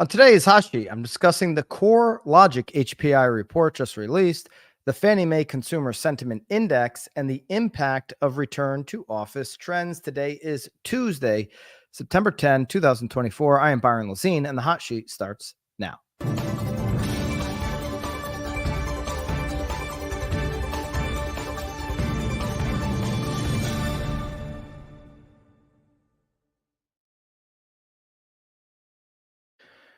On today's Hot Sheet, I'm discussing the CoreLogic HPI report just released, the Fannie Mae Consumer Sentiment Index, and the impact of return to office trends. Today is Tuesday, September 10, 2024. I am Byron Lazine, and the Hot Sheet starts now.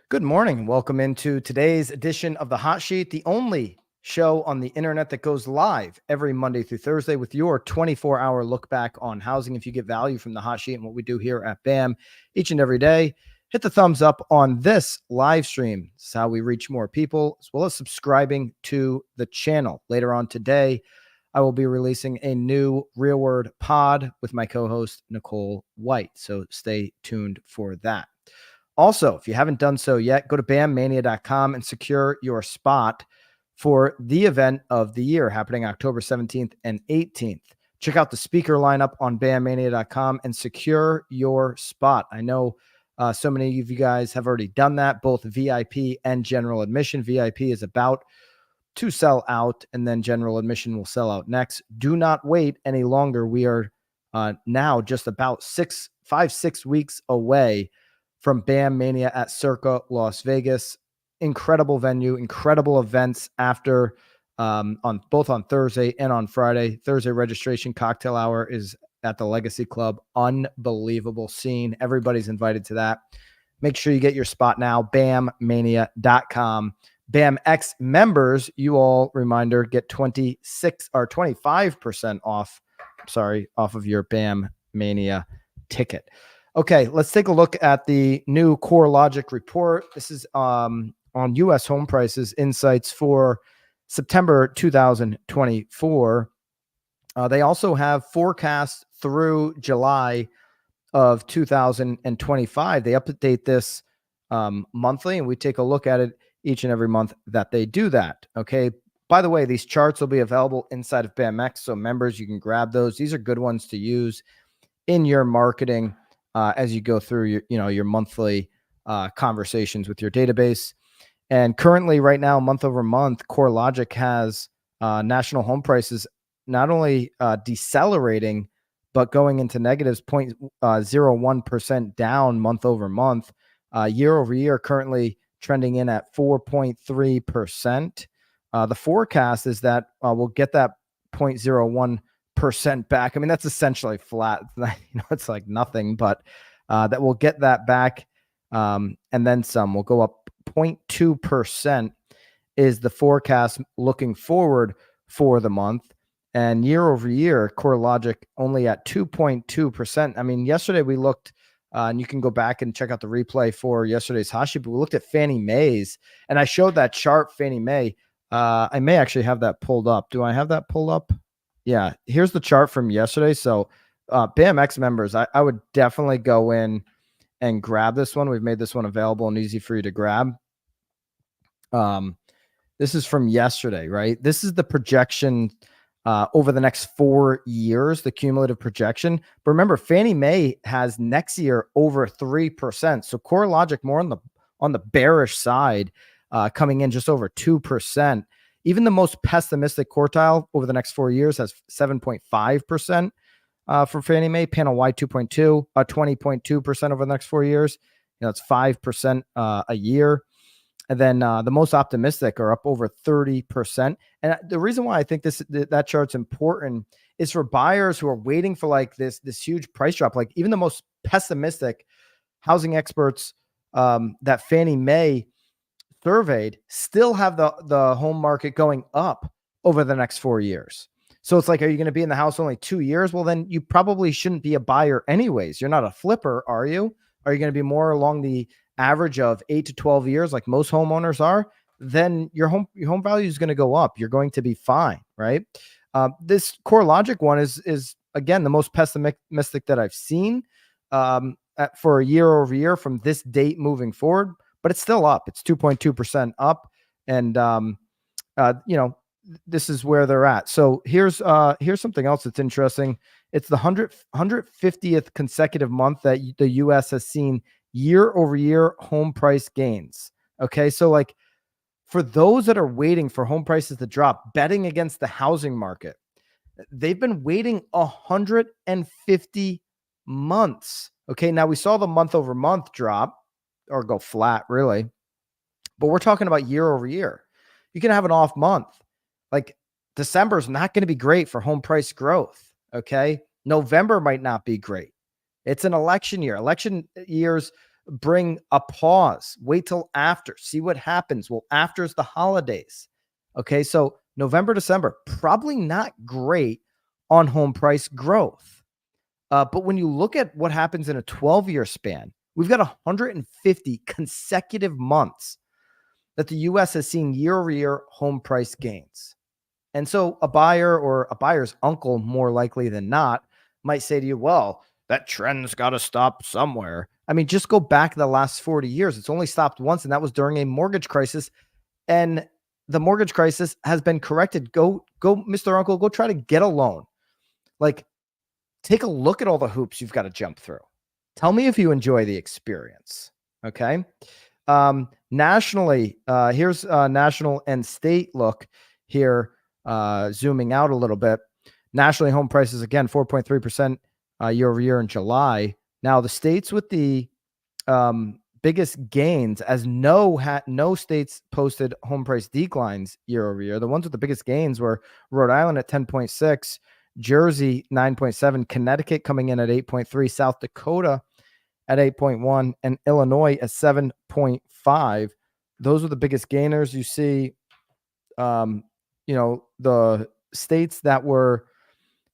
Good morning. Welcome into today's edition of the Hot Sheet, the only show on the internet that goes live every Monday through Thursday with your 24-hour look back on housing. If you get value from the Hot Sheet and what we do here at BAM each and every day, hit the thumbs up on this live stream. This is how we reach more people, as well as subscribing to the channel. Later on today, I will be releasing a new Real Word pod with my co-host, Nicole White. So stay tuned for that. Also, if you haven't done so yet, go to bammania.com and secure your spot for the event of the year happening October 17th and 18th. Check out the speaker lineup on bammania.com and secure your spot. I know so many of you guys have already done that, both VIP and general admission. VIP is about to sell out, and then general admission will sell out next. Do not wait any longer. We are now just about 6 weeks away from BAM Mania at Circa Las Vegas. Incredible venue, incredible events after on both on Thursday and on Friday. Thursday registration cocktail hour is at the Legacy Club. Unbelievable scene. Everybody's invited to that. Make sure you get your spot now, bammania.com. BAMX members, you all, reminder, get 25% off, off of your BAM Mania ticket. Okay, let's take a look at the new CoreLogic report. This is on U.S. home prices insights for September 2024. They also have forecasts through July of 2025. They update this monthly, and we take a look at it each and every month that they do that. Okay, by the way, these charts will be available inside of BAMX, so members, you can grab those. These are good ones to use in your marketing as you go through your monthly conversations with your database. And currently, right now, month over month, CoreLogic has national home prices not only decelerating, but going into negatives, 0.01% down month over month. Year over year, currently trending in at 4.3%. The forecast is that we'll get that 0.01% back. I mean, that's essentially flat. It's like nothing, but that we'll get that back, and then some. We'll go up 0.2% is the forecast looking forward for the month. And year over year, CoreLogic only at 2.2%. I mean, yesterday we looked, and you can go back and check out the replay for yesterday's Hot Sheet, but we looked at Fannie Mae's, and I showed that chart, Fannie Mae. I may actually have that pulled up. Do I have that pulled up? Yeah, here's the chart from yesterday. So BAMX members, I would definitely go in and grab this one. We've made this one available and easy for you to grab. This is from yesterday, right? This is the projection over the next 4 years, the cumulative projection. But remember, Fannie Mae has next year over 3%. So CoreLogic more on the bearish side, coming in just over 2%. Even the most pessimistic quartile over the next 4 years has 7.5% for Fannie Mae. Panel Y 2.2, 20.2% over the next 4 years. It's 5% a year. And then the most optimistic are up over 30%. And the reason why I think that chart's important is for buyers who are waiting for like this huge price drop. Like even the most pessimistic housing experts that Fannie Mae surveyed still have the home market going up over the next 4 years. So it's like, are you going to be in the house only 2 years? Well, then you probably shouldn't be a buyer anyways. You're not a flipper, are you? Are you going to be more along the average of 8 to 12 years like most homeowners are? Then your home value is going to go up. You're going to be fine, right? This CoreLogic one is again the most pessimistic that I've seen for a year over year from this date moving forward. But it's still up. It's 2.2% up. And, this is where they're at. So here's something else that's interesting. It's the 150th consecutive month that the U.S. has seen year over year home price gains. Okay. So like for those that are waiting for home prices to drop, betting against the housing market, they've been waiting 150 months. Okay. Now we saw the month over month drop or go flat, really, but we're talking about year over year. You can have an off month. Like December is not going to be great for home price growth. Okay. November might not be great. It's an election year. Election years bring a pause. Wait till after. See what happens. Well, after is the holidays. Okay. So November, December, probably not great on home price growth. But when you look at what happens in a 12-year span, we've got 150 consecutive months that the U.S. has seen year-over-year home price gains. And so a buyer or a buyer's uncle, more likely than not, might say to you, well, that trend's got to stop somewhere. I mean, just go back the last 40 years. It's only stopped once, and that was during a mortgage crisis. And the mortgage crisis has been corrected. Go, Mr. Uncle, go try to get a loan. Like, take a look at all the hoops you've got to jump through. Tell me if you enjoy the experience. Okay. Nationally, here's national and state look here, zooming out a little bit. Nationally, home prices, again, 4.3% year over year in July. Now, the states with the biggest gains, as no states posted home price declines year over year. The ones with the biggest gains were Rhode Island at 10.6, Jersey 9.7, Connecticut coming in at 8.3, South Dakota at 8.1, and Illinois at 7.5. Those were the biggest gainers. You see, the states that were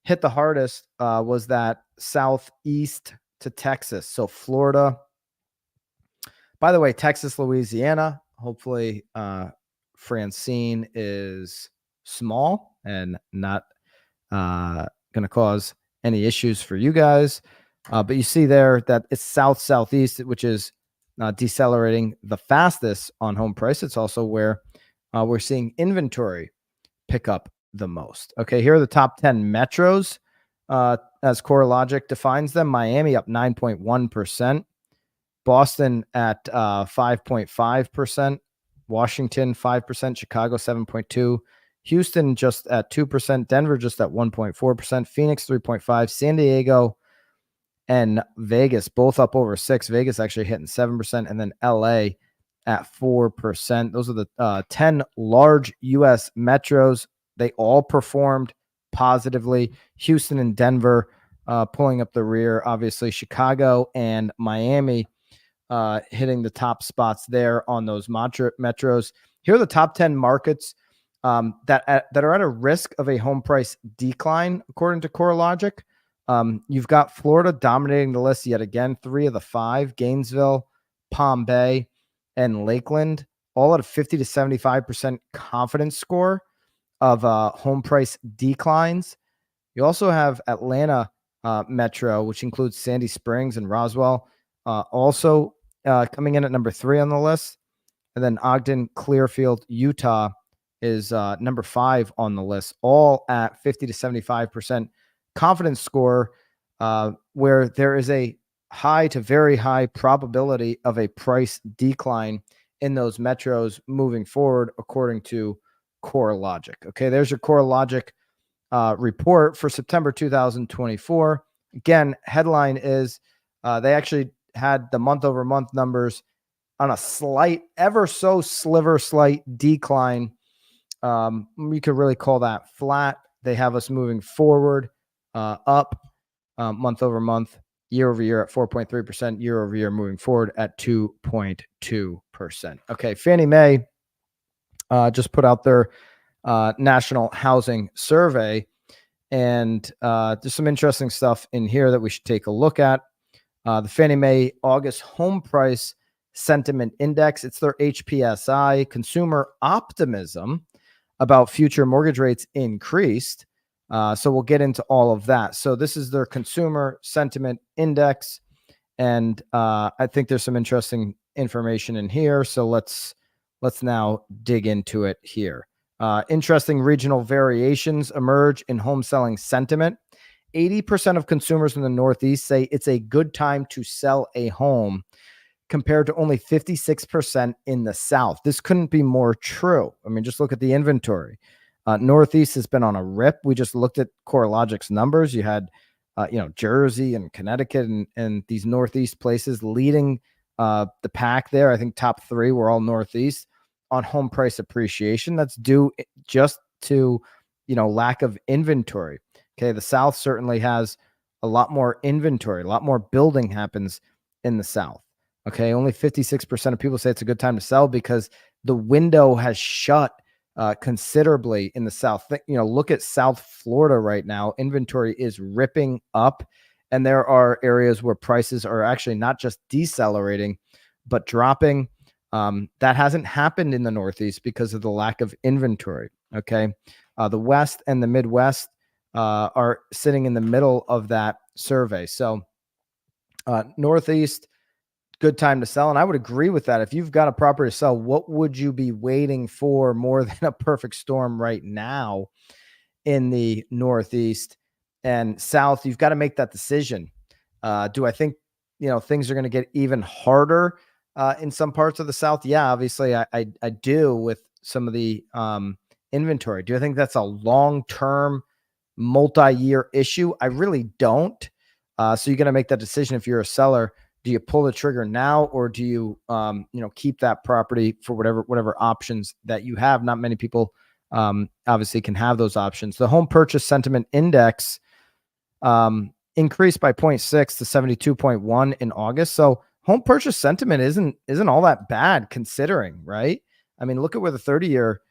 hit the hardest was that southeast to Texas. So Florida, by the way, Texas, Louisiana, hopefully Francine is small and not going to cause any issues for you guys. But you see there that it's southeast, which is decelerating the fastest on home price. It's also where we're seeing inventory pick up the most. Okay, here are the top 10 metros as CoreLogic defines them. Miami up 9.1%. Boston at 5.5%. Washington 5%. Chicago 7.2%. Houston just at 2%. Denver just at 1.4%. Phoenix 3.5%. San Diego and Vegas both up over 6%. Vegas actually hitting 7%, and then LA at 4%. Those are the 10 large U.S. metros. They all performed positively. Houston and Denver pulling up the rear. Obviously, Chicago and Miami hitting the top spots there on those metros. Here are the top 10 markets that are at a risk of a home price decline, according to CoreLogic. You've got Florida dominating the list yet again. 3 of the 5, Gainesville, Palm Bay, and Lakeland, all at a 50 to 75% confidence score of home price declines. You also have Atlanta Metro, which includes Sandy Springs and Roswell, also coming in at number 3 on the list. And then Ogden, Clearfield, Utah is number 5 on the list, all at 50 to 75% confidence score, where there is a high to very high probability of a price decline in those metros moving forward, according to CoreLogic. Okay, there's your CoreLogic report for September 2024. Again, headline is they actually had the month over month numbers on a slight, ever so slight decline. We could really call that flat. They have us moving forward, up month over month, year over year at 4.3%, year over year moving forward at 2.2%. Okay, Fannie Mae just put out their national housing survey, and there's some interesting stuff in here that we should take a look at. The Fannie Mae August Home Price Sentiment Index, it's their HPSI. Consumer optimism about future mortgage rates increased. So we'll get into all of that. So this is their consumer sentiment index. And I think there's some interesting information in here. So let's now dig into it here. Interesting regional variations emerge in home selling sentiment. 80% of consumers in the Northeast say it's a good time to sell a home. compared to only 56% in the South. This couldn't be more true. I mean, just look at the inventory. Northeast has been on a rip. We just looked at CoreLogic's numbers. You had, Jersey and Connecticut and these Northeast places leading the pack there. I think top three were all Northeast on home price appreciation. That's due just to, lack of inventory. Okay. The South certainly has a lot more inventory, a lot more building happens in the South. Okay. Only 56% of people say it's a good time to sell because the window has shut considerably in the South. Look at South Florida right now. Inventory is ripping up, and there are areas where prices are actually not just decelerating, but dropping. That hasn't happened in the Northeast because of the lack of inventory. Okay. The West and the Midwest are sitting in the middle of that survey. So Northeast, good time to sell. And I would agree with that. If you've got a property to sell, what would you be waiting for more than a perfect storm right now in the Northeast and South? You've got to make that decision. Do I think, things are going to get even harder in some parts of the South? Yeah, obviously I do with some of the inventory. Do I think that's a long-term multi-year issue? I really don't. So you got to make that decision. If you're a seller, do you pull the trigger now, or do you, keep that property for whatever options that you have? Not many people obviously can have those options. The home purchase sentiment index increased by 0.6 to 72.1 in August. So home purchase sentiment isn't all that bad considering, right? I mean, look at where the 30-year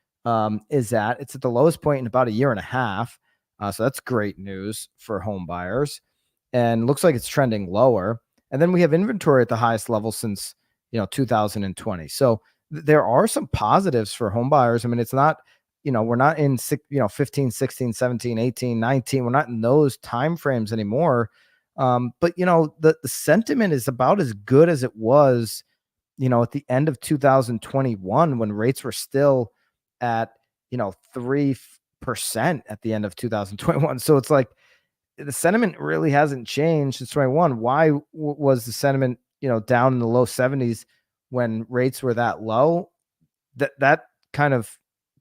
is at. It's at the lowest point in about a year and a half. So that's great news for home buyers, and looks like it's trending lower. And then we have inventory at the highest level since, 2020. So there are some positives for home buyers. I mean, it's not, we're not in 15, 16, 17, 18, 19. We're not in those time frames anymore. But the sentiment is about as good as it was, at the end of 2021 when rates were still at, 3% at the end of 2021. So it's like, the sentiment really hasn't changed since 21. Why was the sentiment, down in the low 70s when rates were that low? That kind of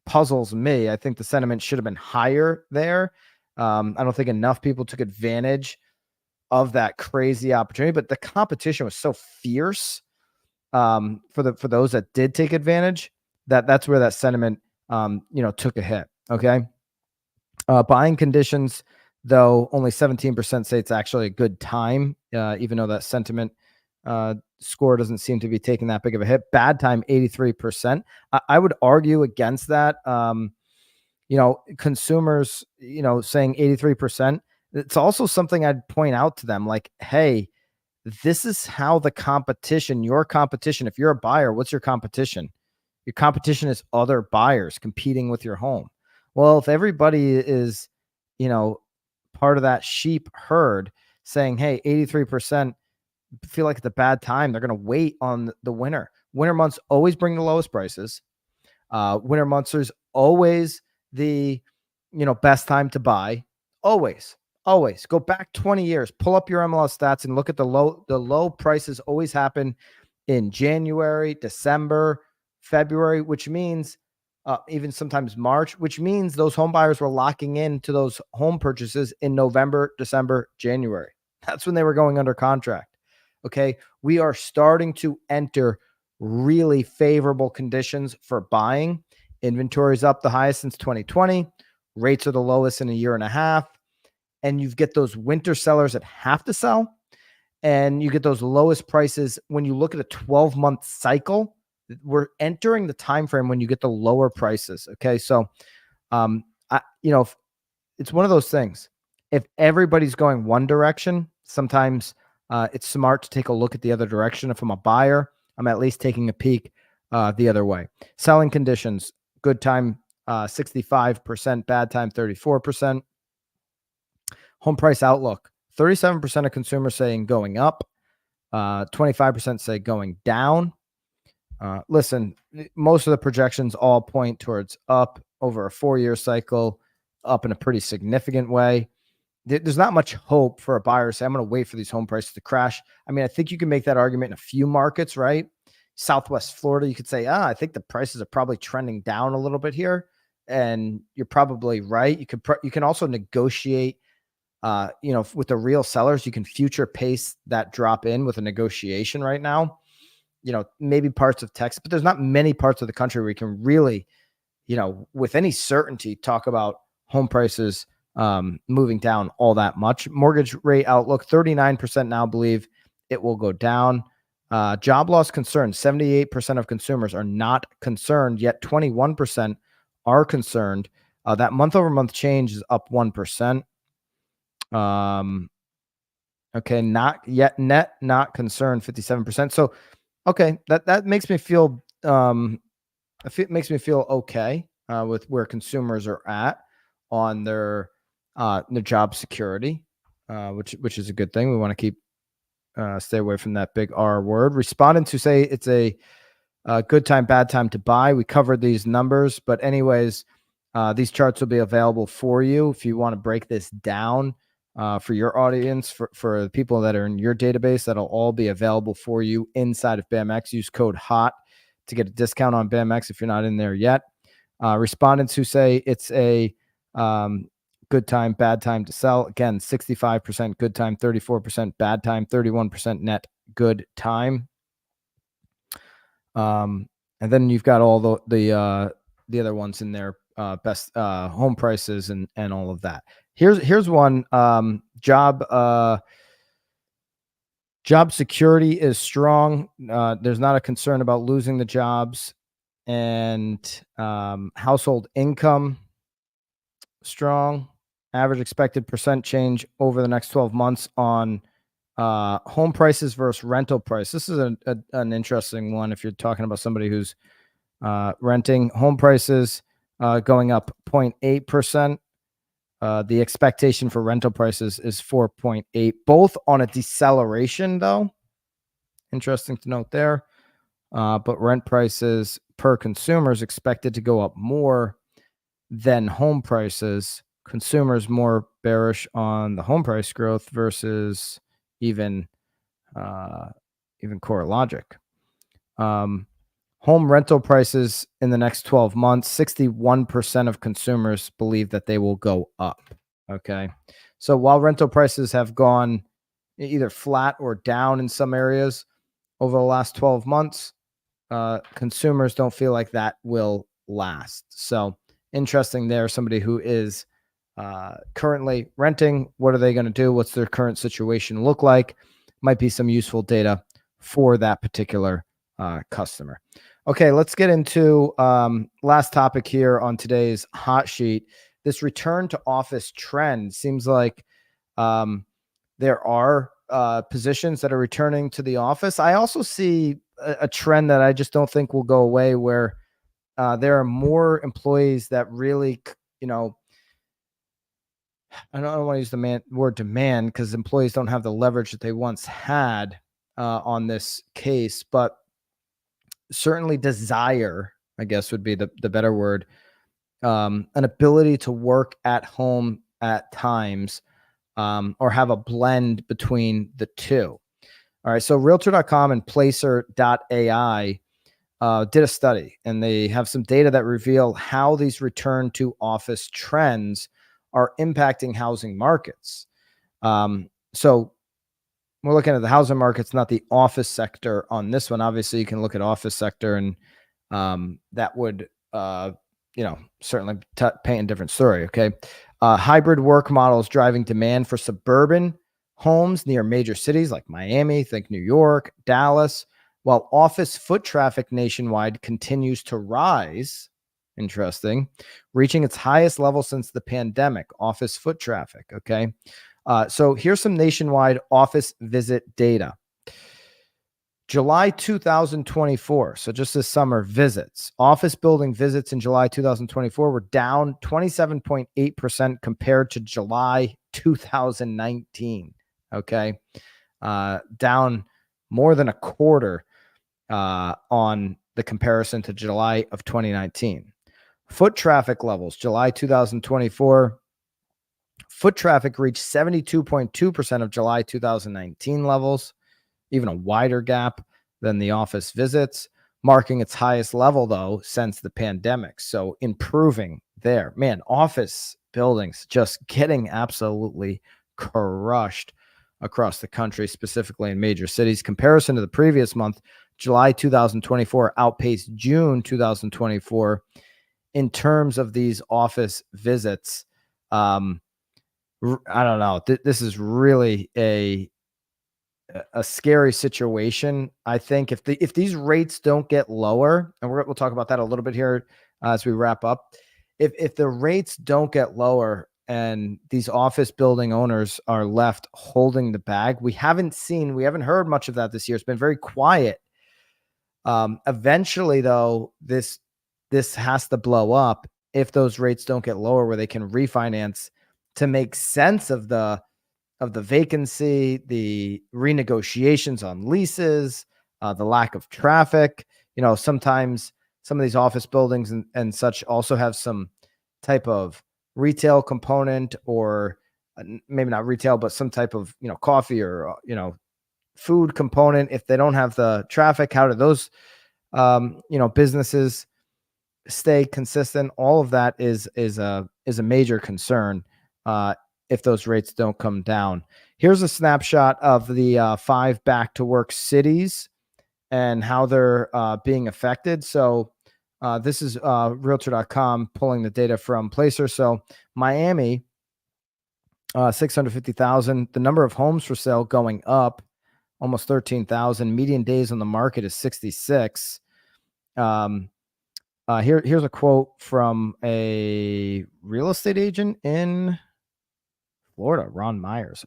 puzzles me. I think the sentiment should have been higher there. I don't think enough people took advantage of that crazy opportunity, but the competition was so fierce for those that did take advantage that's where that sentiment took a hit. Okay. Buying conditions, though, only 17% say it's actually a good time, even though that sentiment score doesn't seem to be taking that big of a hit. Bad time, 83%. I would argue against that. Consumers, saying 83%. It's also something I'd point out to them, like, hey, this is how your competition, if you're a buyer, what's your competition? Your competition is other buyers competing with your home. Well, if everybody is, part of that sheep herd saying, hey, 83% feel like it's a bad time, they're going to wait on the winter. Winter months always bring the lowest prices. Winter months is always the, best time to buy. Always go back 20 years, pull up your MLS stats and look at the low prices always happen in January, December, February, which means even sometimes March, which means those home buyers were locking into those home purchases in November, December, January. That's when they were going under contract. Okay. We are starting to enter really favorable conditions for buying. Inventory is up the highest since 2020. Rates are the lowest in a year and a half. And you get those winter sellers that have to sell, and you get those lowest prices when you look at a 12-month cycle. We're entering the time frame when you get the lower prices. Okay, so it's one of those things. If everybody's going one direction, sometimes it's smart to take a look at the other direction. If I'm a buyer, I'm at least taking a peek the other way. Selling conditions, good time 65%, bad time 34%. Home price outlook, 37% of consumers saying going up, 25% say going down. Listen, most of the projections all point towards up over a 4-year cycle, up in a pretty significant way. there's not much hope for a buyer to say, I'm going to wait for these home prices to crash. I mean, I think you can make that argument in a few markets, right? Southwest Florida, you could say, I think the prices are probably trending down a little bit here. And you're probably right. You can also negotiate, with the real sellers, you can future pace that drop in with a negotiation right now. Maybe parts of Texas, but there's not many parts of the country where you can really, with any certainty talk about home prices moving down all that much. Mortgage rate outlook, 39% now believe it will go down. Job loss concerns, 78% of consumers are not concerned, yet 21% are concerned. That month over month change is up 1%. Okay, not yet net, not concerned, 57%. So, okay, that makes me feel it makes me feel okay with where consumers are at on their job security, which is a good thing. We want to keep stay away from that big R word. Respondents who say it's a good time, bad time to buy. We covered these numbers, but anyways, these charts will be available for you if you want to break this down for your audience, for the people that are in your database. That'll all be available for you inside of BAMX. Use code HOT to get a discount on BAMX if you're not in there yet. Respondents who say it's a good time, bad time to sell. Again, 65% good time, 34% bad time, 31% net good time. And then you've got all the other ones in there, best home prices and all of that. Here's one. Job security is strong. There's not a concern about losing the jobs, and household income strong. Average expected percent change over the next 12 months on home prices versus rental price. This is an interesting one if you're talking about somebody who's renting. Home prices going up 0.8%. The expectation for rental prices is 4.8, both on a deceleration, though. Interesting to note there. But rent prices per consumer is expected to go up more than home prices. Consumers more bearish on the home price growth versus even CoreLogic. Home rental prices in the next 12 months, 61% of consumers believe that they will go up. Okay. So while rental prices have gone either flat or down in some areas over the last 12 months, consumers don't feel like that will last. So interesting there. Somebody who is currently renting, what are they going to do? What's their current situation look like? Might be some useful data for that particular customer. Okay, let's get into last topic here on today's hot sheet. This return to office trend seems like there are positions that are returning to the office. I also see a trend that I just don't think will go away, where there are more employees that really, I don't want to use the word demand, because employees don't have the leverage that they once had on this case, but certainly desire, I guess would be the better word, an ability to work at home at times, or have a blend between the two. All right. So realtor.com and placer.ai did a study, and they have some data that reveal how these return to office trends are impacting housing markets. So we're looking at the housing markets, not the office sector on this one. Obviously, you can look at office sector, and that would, certainly paint a different story. Okay. Hybrid work models driving demand for suburban homes near major cities like Miami, think New York, Dallas, while office foot traffic nationwide continues to rise. Interesting. Reaching its highest level since the pandemic, office foot traffic. Okay. So here's some nationwide office visit data. July 2024, so just this summer, visits. Office building visits in July 2024 were down 27.8% compared to July 2019. Okay. Down more than a quarter on the comparison to July of 2019. Foot traffic levels, July 2024, Foot traffic reached 72.2% of July 2019 levels, even a wider gap than the office visits, marking its highest level, though, since the pandemic. So improving there. Man, office buildings just getting absolutely crushed across the country, specifically in major cities. Comparison to the previous month, July 2024 outpaced June 2024 in terms of these office visits. I don't know. This is really a scary situation. I think if these rates don't get lower, and we'll talk about that a little bit here as we wrap up. If the rates don't get lower and these office building owners are left holding the bag, we haven't heard much of that this year. It's been very quiet. Eventually, though, this has to blow up if those rates don't get lower, where they can refinance to make sense of the vacancy, the renegotiations on leases, the lack of traffic. Sometimes some of these office buildings and such also have some type of retail component, or maybe not retail, but some type of, coffee or, food component. If they don't have the traffic, how do those, businesses stay consistent? All of that is a major concern. If those rates don't come down. Here's a snapshot of the 5 back to work cities and how they're being affected. So this is realtor.com pulling the data from Placer. So Miami, 650,000. The number of homes for sale going up almost 13,000. Median days on the market is 66. Here's a quote from a real estate agent in Florida, Ron Myers.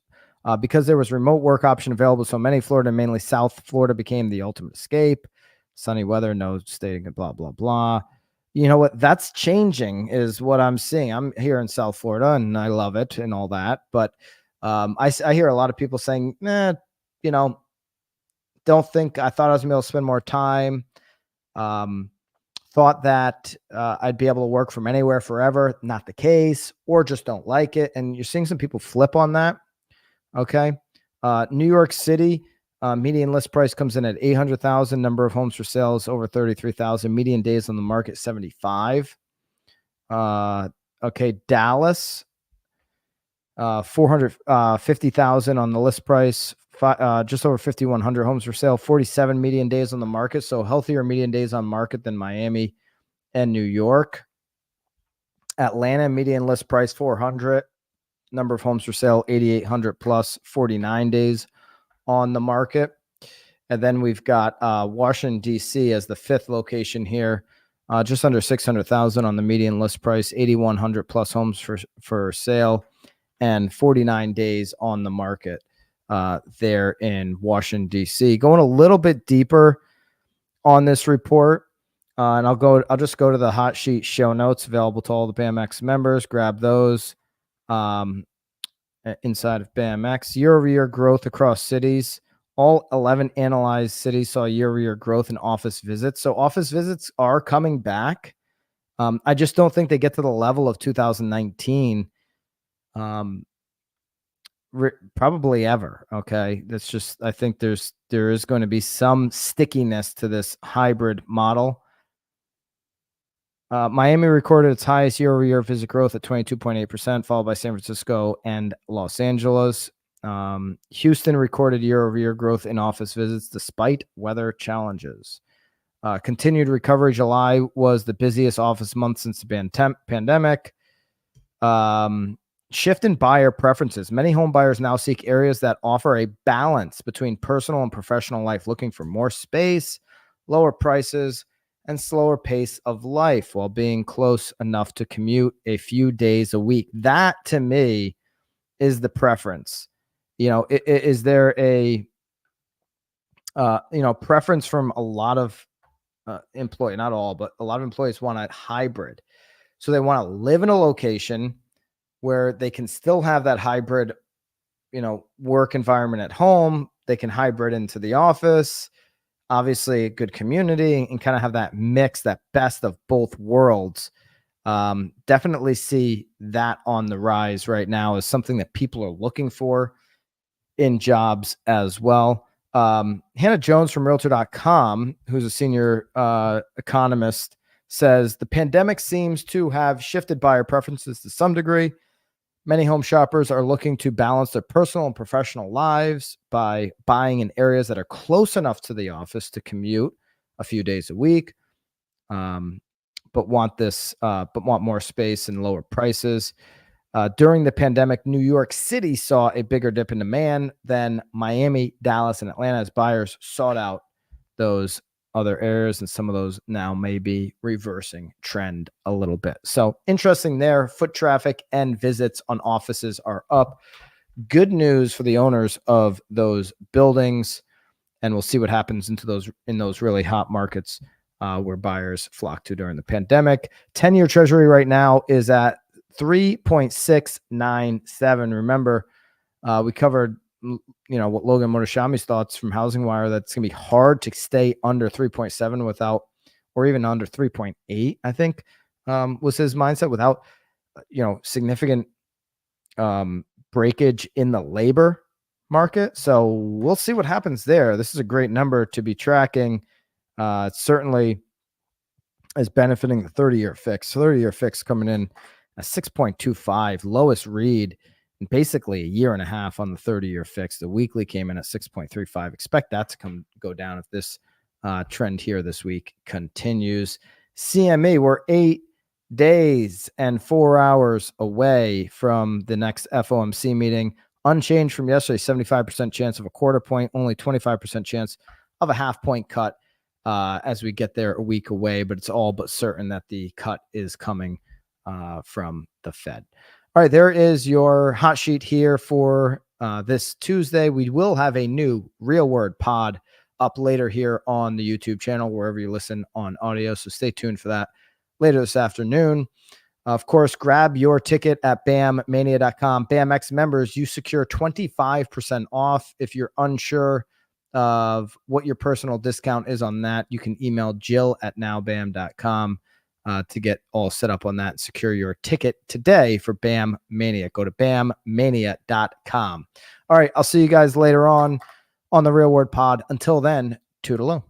Because there was remote work option available, so many Florida, mainly South Florida, became the ultimate escape. Sunny weather, no staying, blah, blah, blah. You know what? That's changing is what I'm seeing. I'm here in South Florida and I love it and all that. But I hear a lot of people saying, don't think, I thought I was going to be able to spend more time. Thought that I'd be able to work from anywhere forever. Not the case, or just don't like it. And you're seeing some people flip on that. Okay. New York City, median list price comes in at 800,000. Number of homes for sales over 33,000. Median days on the market 75. Okay, Dallas, 450,000 on the list price. Just over 5,100 homes for sale. 47 median days on the market. So healthier median days on market than Miami and New York. Atlanta, median list price 400. Number of homes for sale 8,800 plus, 49 days on the market. And then we've got Washington, D.C. as the 5th location here. Just under 600,000 on the median list price, 8,100 plus homes for sale, and 49 days on the market there in Washington, D.C. Going a little bit deeper on this report, and I'll just go to the hot sheet show notes available to all the BAMX members. Grab those. Inside of BAMX, year-over-year growth across cities. All 11 analyzed cities saw year-over-year growth in office visits. So office visits are coming back. I just don't think they get to the level of 2019, probably ever. Okay, that's just, I think there is going to be some stickiness to this hybrid model. Miami recorded its highest year-over-year visit growth at 22.8%, followed by San Francisco and Los Angeles. Houston recorded year-over-year growth in office visits despite weather challenges. Continued recovery. July was the busiest office month since the pandemic. Shift in buyer preferences. Many home buyers now seek areas that offer a balance between personal and professional life, looking for more space, lower prices, and slower pace of life while being close enough to commute a few days a week. That, to me, is the preference. Is there a preference from a lot of employees, not all, but a lot of employees want a hybrid. So they want to live in a location where they can still have that hybrid, work environment at home. They can hybrid into the office, obviously a good community, and kind of have that mix, that best of both worlds. Definitely see that on the rise right now is something that people are looking for in jobs as well. Hannah Jones from Realtor.com, who's a senior economist, says the pandemic seems to have shifted buyer preferences to some degree. Many home shoppers are looking to balance their personal and professional lives by buying in areas that are close enough to the office to commute a few days a week, but want more space and lower prices. During the pandemic, New York City saw a bigger dip in demand than Miami, Dallas, and Atlanta as buyers sought out those other areas, and some of those now may be reversing trend a little bit. So interesting there. Foot traffic and visits on offices are up. Good news for the owners of those buildings, and we'll see what happens in those really hot markets where buyers flock to during the pandemic. 10-year Treasury right now is at 3.697. Remember, we covered, what Logan Motoshami's thoughts from Housing Wire, that's going to be hard to stay under 3.7 without, or even under 3.8, I think, was his mindset, without, significant breakage in the labor market. So we'll see what happens there. This is a great number to be tracking. It certainly is benefiting the 30-year fix. 30-year fix coming in a 6.25, lowest read in basically a year and a half on the 30-year fix. The weekly came in at 6.35. Expect that to go down if this trend here this week continues. CME, we're 8 days and 4 hours away from the next FOMC meeting. Unchanged from yesterday, 75% chance of a quarter point, only 25% chance of a half point cut as we get there a week away, but it's all but certain that the cut is coming from the Fed. All right, there is your hot sheet here for this Tuesday. We will have a new Real Word pod up later here on the YouTube channel, wherever you listen on audio. So stay tuned for that later this afternoon. Of course, grab your ticket at bammania.com. BAMX members, you secure 25% off. If you're unsure of what your personal discount is on that, you can email jill@nowbam.com to get all set up on that and secure your ticket today for BAM Mania. Go to bammania.com. All right, I'll see you guys later on the Real Word Pod. Until then, toodaloo.